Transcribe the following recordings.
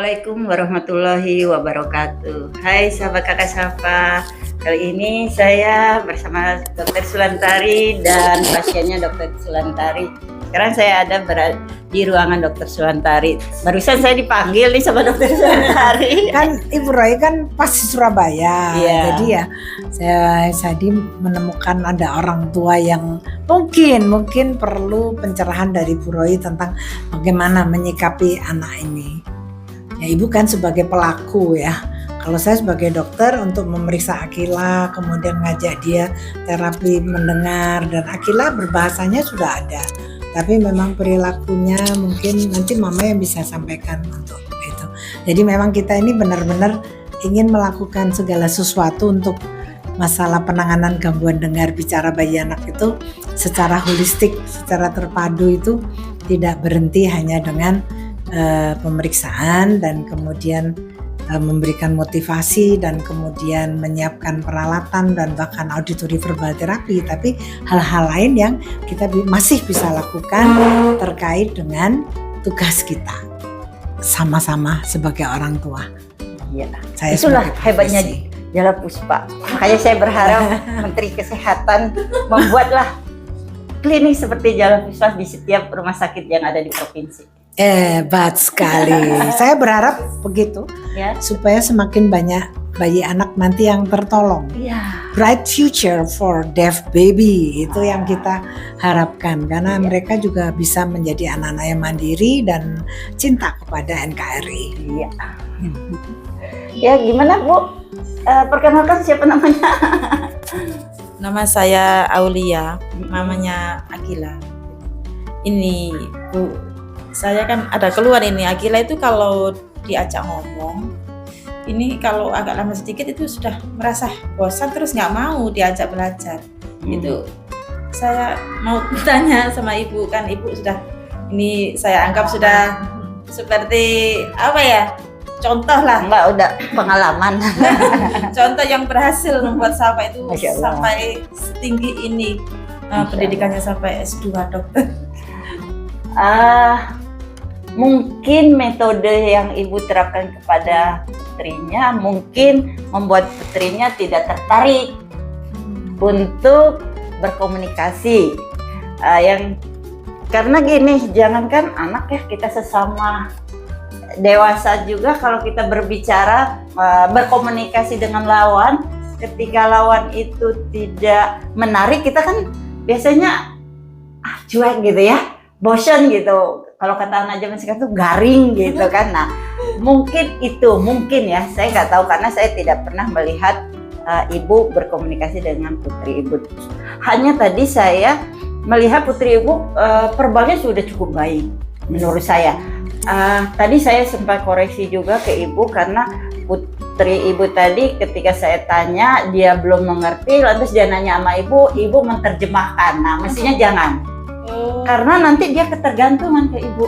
Assalamualaikum warahmatullahi wabarakatuh. Hai sahabat kakak Safa. Kali ini saya bersama Dr. Sulantari dan pasiennya Dr. Sulantari. Sekarang saya ada di ruangan Dr. Sulantari. Barusan saya dipanggil nih sama Dr. Sulantari. Kan Ibu Roy kan pas di Surabaya, jadi ya saya tadi menemukan ada orang tua yang mungkin perlu pencerahan dari Bu Roy tentang bagaimana menyikapi anak ini. Ya Ibu kan sebagai pelaku ya. Kalau saya sebagai dokter untuk memeriksa Akila, kemudian ngajak dia terapi mendengar, dan Akila berbahasanya sudah ada. Tapi memang perilakunya mungkin nanti Mama yang bisa sampaikan untuk itu. Jadi memang kita ini benar-benar ingin melakukan segala sesuatu untuk masalah penanganan gangguan dengar bicara bayi anak itu secara holistik, secara terpadu, itu tidak berhenti hanya dengan pemeriksaan dan kemudian memberikan motivasi dan kemudian menyiapkan peralatan dan bahkan auditory verbal terapi, tapi hal-hal lain yang kita masih bisa lakukan terkait dengan tugas kita sama-sama sebagai orang tua. Iya, itulah hebatnya Jala Puspa. Makanya saya berharap Menteri Kesehatan membuatlah klinik seperti Jala Puspa di setiap rumah sakit yang ada di provinsi. Hebat sekali. Saya berharap begitu Ya. supaya semakin banyak bayi anak nanti yang tertolong. Iya. Bright future for deaf baby, itu yang kita harapkan, karena mereka juga bisa menjadi anak-anak yang mandiri dan cinta kepada NKRI. Iya. Ya, gimana Bu? Perkenalkan siapa namanya? Nama saya Aulia, mamanya Akila. Ini Bu, saya kan ada keluar ini. Akila itu kalau diajak ngomong, ini kalau agak lama sedikit itu sudah merasa bosan, terus nggak mau diajak belajar. Itu saya mau bertanya sama Ibu, kan Ibu sudah, ini saya anggap sudah seperti apa ya, contoh lah. Enggak, udah pengalaman. Contoh yang berhasil membuat Safa itu Masya Allah. sampai setinggi ini, pendidikannya sampai S2 dokter. Mungkin metode yang Ibu terapkan kepada putrinya mungkin membuat putrinya tidak tertarik untuk berkomunikasi. Karena gini, jangankan anak ya, kita sesama dewasa juga kalau kita berbicara, berkomunikasi dengan lawan, ketika lawan itu tidak menarik, kita kan biasanya cuek gitu ya, bosan gitu. Kalau kata anak zaman sekarang tuh garing gitu kan. Nah, mungkin ya, saya nggak tahu karena saya tidak pernah melihat Ibu berkomunikasi dengan putri Ibu. Hanya tadi saya melihat putri Ibu verbalnya sudah cukup baik menurut saya. Tadi saya sempat koreksi juga ke Ibu karena putri Ibu tadi ketika saya tanya dia belum mengerti, lantas dia nanya sama Ibu menerjemahkan. Nah, mestinya jangan. Karena nanti dia ketergantungan ke Ibu.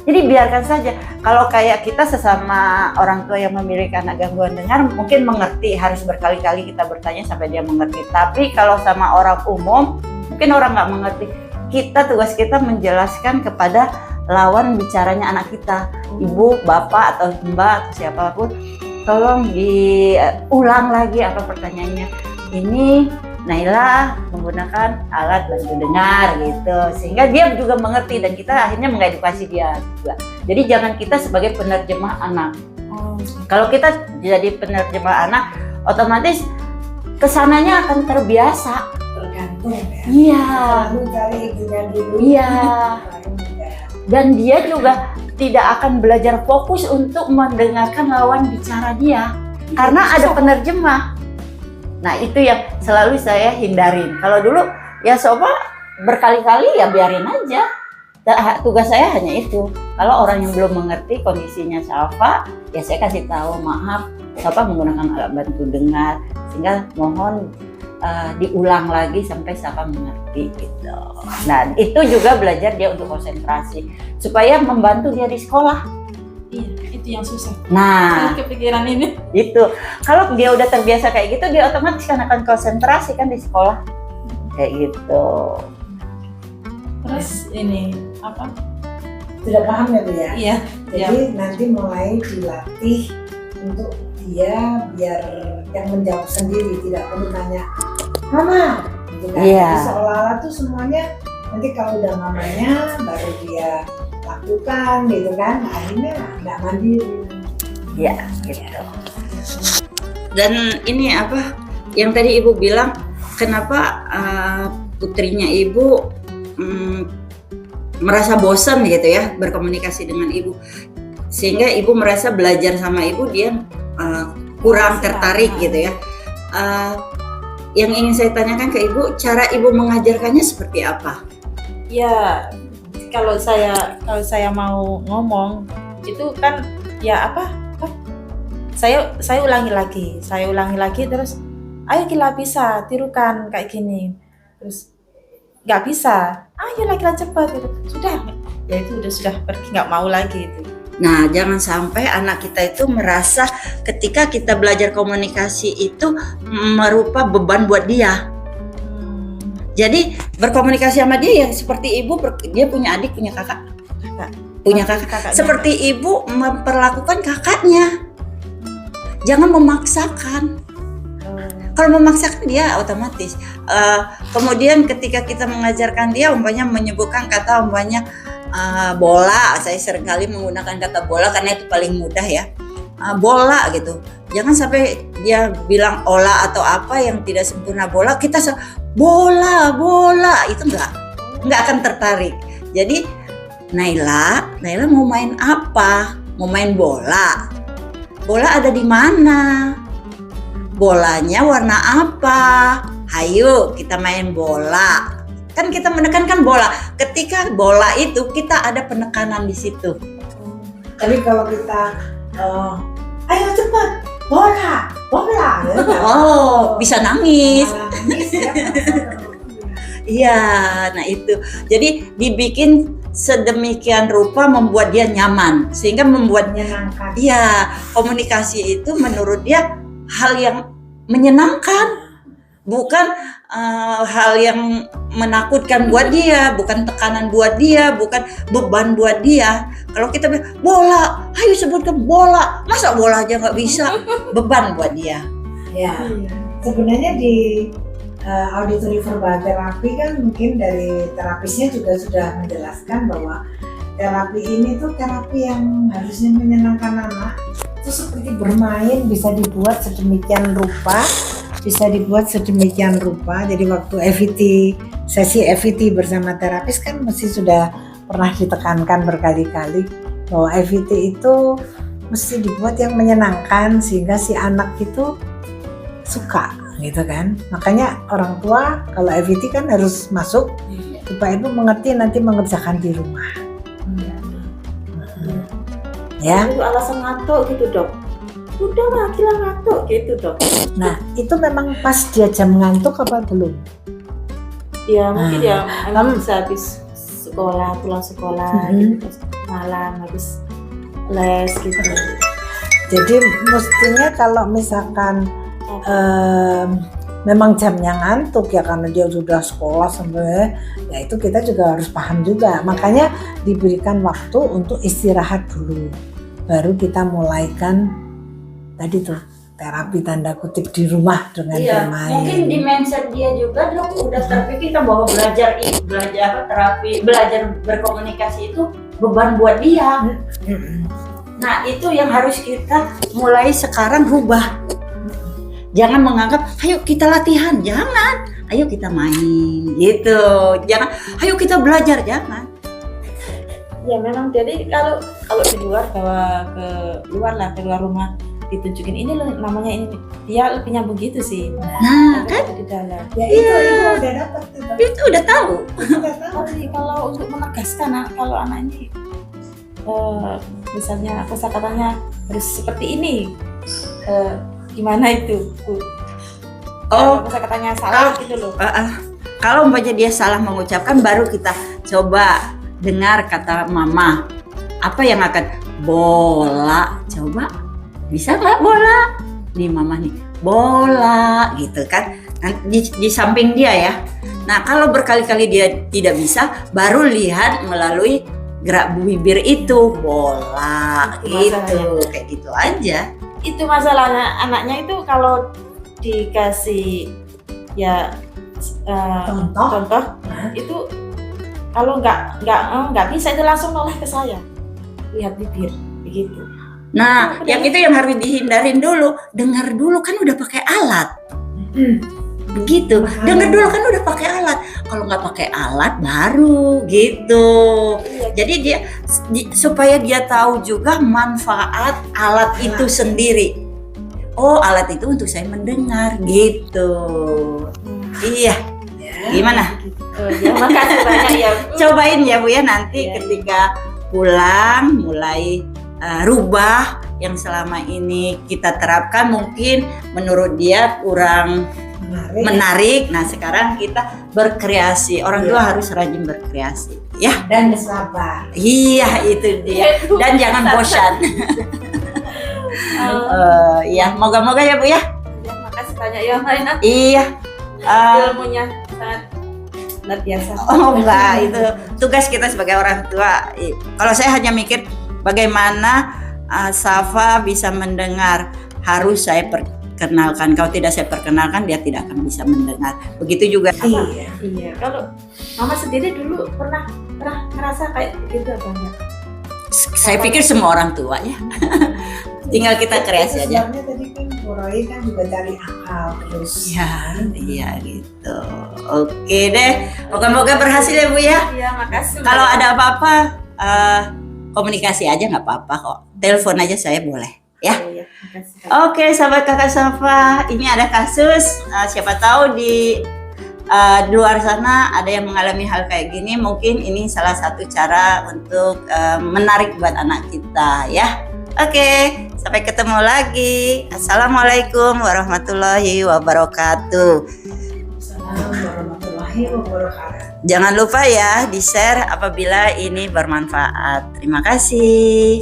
Jadi biarkan saja. Kalau kayak kita sesama orang tua yang memiliki anak gangguan dengar mungkin mengerti, harus berkali-kali kita bertanya sampai dia mengerti. Tapi kalau sama orang umum mungkin orang nggak mengerti. Tugas kita menjelaskan kepada lawan bicaranya anak kita, Ibu, Bapak atau Mbak atau siapapun, tolong diulang lagi apa pertanyaannya. Ini Naila menggunakan alat bantu dengar gitu, sehingga dia juga mengerti dan kita akhirnya mengedukasi dia juga. Jadi jangan kita sebagai penerjemah anak. Kalau kita jadi penerjemah anak, otomatis kesananya akan terbiasa. Tergantung ya. Iya. Cari ibunya dulu. Iya. Dan dia juga tidak akan belajar fokus untuk mendengarkan lawan bicara dia karena ada penerjemah. Nah, itu yang selalu saya hindarin. Kalau dulu ya Sofa berkali-kali ya biarin aja. Tugas saya hanya itu. Kalau orang yang belum mengerti kondisinya Safa, ya saya kasih tahu, maaf, Safa menggunakan alat bantu dengar, sehingga mohon diulang lagi sampai Safa mengerti gitu. Nah, itu juga belajar dia untuk konsentrasi supaya membantu dia di sekolah. Iya, itu yang susah. Nah, Saya kepikiran ini. itu kalau dia udah terbiasa kayak gitu, dia otomatis kan akan konsentrasi kan di sekolah kayak gitu. Terus ini apa? Sudah paham ya Bu ya? Iya. Jadi nanti mulai dilatih untuk dia biar yang menjawab sendiri, tidak perlu nanya mama gitu kan. Iya. Jadi seolah-olah tuh semuanya nanti kalau udah mamanya baru dia lakukan gitu kan. Nah, akhirnya nggak mandiri. Ya, gitu. Dan ini apa yang tadi Ibu bilang, kenapa putrinya Ibu merasa bosan gitu ya berkomunikasi dengan Ibu, sehingga Ibu merasa belajar sama Ibu dia kurang tertarik gitu ya. Yang ingin saya tanyakan ke Ibu, cara Ibu mengajarkannya seperti apa? Ya, kalau saya mau ngomong itu kan ya apa? Saya ulangi lagi terus ayo Kila bisa tirukan kayak gini. Terus nggak bisa, ayo lagi cepat gitu. Sudah, ya itu sudah pergi, nggak mau lagi itu. Nah, jangan sampai anak kita itu merasa ketika kita belajar komunikasi itu merupa beban buat dia. Jadi berkomunikasi sama dia ya seperti Ibu, dia punya adik, punya kakak. Punya kakak. Seperti Ibu memperlakukan kakaknya. Jangan memaksakan. Kalau memaksakan dia otomatis. Kemudian ketika kita mengajarkan dia, umpamanya menyebutkan kata umpamanya bola, saya seringkali menggunakan kata bola karena itu paling mudah ya. Bola gitu. Jangan sampai dia bilang olah atau apa yang tidak sempurna bola, kita bola itu enggak akan tertarik. Jadi Naila mau main apa? Mau main bola. Bola ada di mana? Bolanya warna apa? Hayo kita main bola. Kan kita menekankan bola. Ketika bola itu kita ada penekanan di situ. Tapi kalau kita ayo cepat bola. Oh, bisa nangis. Nangis ya. Iya, nah itu. Jadi dibikin sedemikian rupa membuat dia nyaman, sehingga membuat Menyenangkan. iya, komunikasi itu menurut dia hal yang menyenangkan, bukan hal yang menakutkan buat dia, bukan tekanan buat dia, bukan beban buat dia. Kalau kita bilang bola, ayo sebutkan bola, masa bola aja nggak bisa, beban buat dia. Ya, sebenarnya di auditory verbal terapi kan mungkin dari terapisnya juga sudah menjelaskan bahwa terapi ini tuh terapi yang harusnya menyenangkan anak. Itu seperti bermain, bisa dibuat sedemikian rupa. Jadi waktu sesi FET bersama terapis kan mesti sudah pernah ditekankan berkali-kali bahwa FET itu mesti dibuat yang menyenangkan sehingga si anak itu suka gitu kan. Makanya orang tua kalau FET kan harus masuk supaya ibu mengerti nanti mengerjakan di rumah. Ya. Itu alasan ngantuk gitu dok. Udah lah Kila ngantuk gitu dok. Nah itu memang pas dia jam ngantuk apa belum? Ya mungkin ya emang bisa habis sekolah, pulang sekolah gitu, terus malam habis les gitu. Jadi mestinya kalau misalkan memang jamnya ngantuk ya karena dia sudah sekolah sampai ya itu kita juga harus paham juga. Makanya diberikan waktu untuk istirahat dulu. Baru kita mulaikan tadi tuh terapi tanda kutip di rumah dengan bermain. Mungkin di mindset dia juga dok udah terpikirkan bahwa belajar terapi, belajar berkomunikasi itu beban buat dia. Nah itu yang harus kita mulai sekarang rubah. Jangan menganggap, ayo kita latihan, jangan. Ayo kita main, gitu. Jangan, ayo kita belajar, jangan. Ya memang jadi kalau di luar bawa ke luar rumah ditunjukin ini loh namanya ini dia lebih nyambung gitu sih. Nah kan di dalam. Ya itu udah dapat itu udah tahu. Tapi kalau untuk menegaskan kalau anak ini misalnya kosakatanya harus seperti ini, gimana itu? Kosakatanya salah gitu loh. Kalau umpamanya dia salah mengucapkan, baru kita coba dengar kata mama. Apa yang akan bola? Coba bisa nggak bola? Nih mama nih bola gitu kan? Di samping dia ya. Nah kalau berkali-kali dia tidak bisa, baru lihat melalui gerak bibir itu bola Itu gitu, kayak gitu aja. Itu masalahnya anaknya itu kalau dikasih ya contoh itu kalau nggak bisa itu langsung noleh ke saya, lihat bibir begitu. Nah, yang itu yang harus dihindarin dulu. Dengar dulu kan udah pakai alat. Begitu. Dengar dulu kan udah pakai alat. Kalau nggak pakai alat baru gitu. Jadi dia supaya dia tahu juga manfaat alat itu sendiri. Oh, alat itu untuk saya mendengar gitu. Iya. Gimana? Ya, makasih banyak ya Bu. Cobain ya Bu ya nanti Iya. ketika pulang mulai rubah yang selama ini kita terapkan mungkin menurut dia kurang menarik. Nah sekarang kita berkreasi. Orang tua harus rajin berkreasi ya. Dan bersabar. Iya itu dia. Dan jangan bosan. Ya moga-moga ya Bu ya. Ya, makasih banyak ya Maina. Iya. Ilmunya sangat luar biasa. Oh enggak, itu tugas kita sebagai orang tua. Kalau saya hanya mikir bagaimana Safa bisa mendengar, harus saya perkenalkan. Kalau tidak saya perkenalkan, dia tidak akan bisa mendengar. Begitu juga. Iya. Kalau Mama sendiri dulu pernah ngerasa kayak gitu apa enggak? Saya pikir semua orang tua ya. Tinggal kita kreasi aja. Sebenarnya tadi kan Bu Roy kan juga cari akal terus. Iya gitu. Oke deh. Moga-moga berhasil ya Bu ya. Iya, makasih. Kalau ada apa-apa komunikasi aja nggak apa-apa kok. Telepon aja saya boleh ya. Iya, makasih. Oke, sahabat kakak Safa, ini ada kasus. Siapa tahu di luar sana ada yang mengalami hal kayak gini. Mungkin ini salah satu cara untuk menarik buat anak kita ya. Oke, sampai ketemu lagi. Assalamualaikum warahmatullahi wabarakatuh. Assalamualaikum warahmatullahi wabarakatuh. Jangan lupa ya di-share apabila ini bermanfaat. Terima kasih.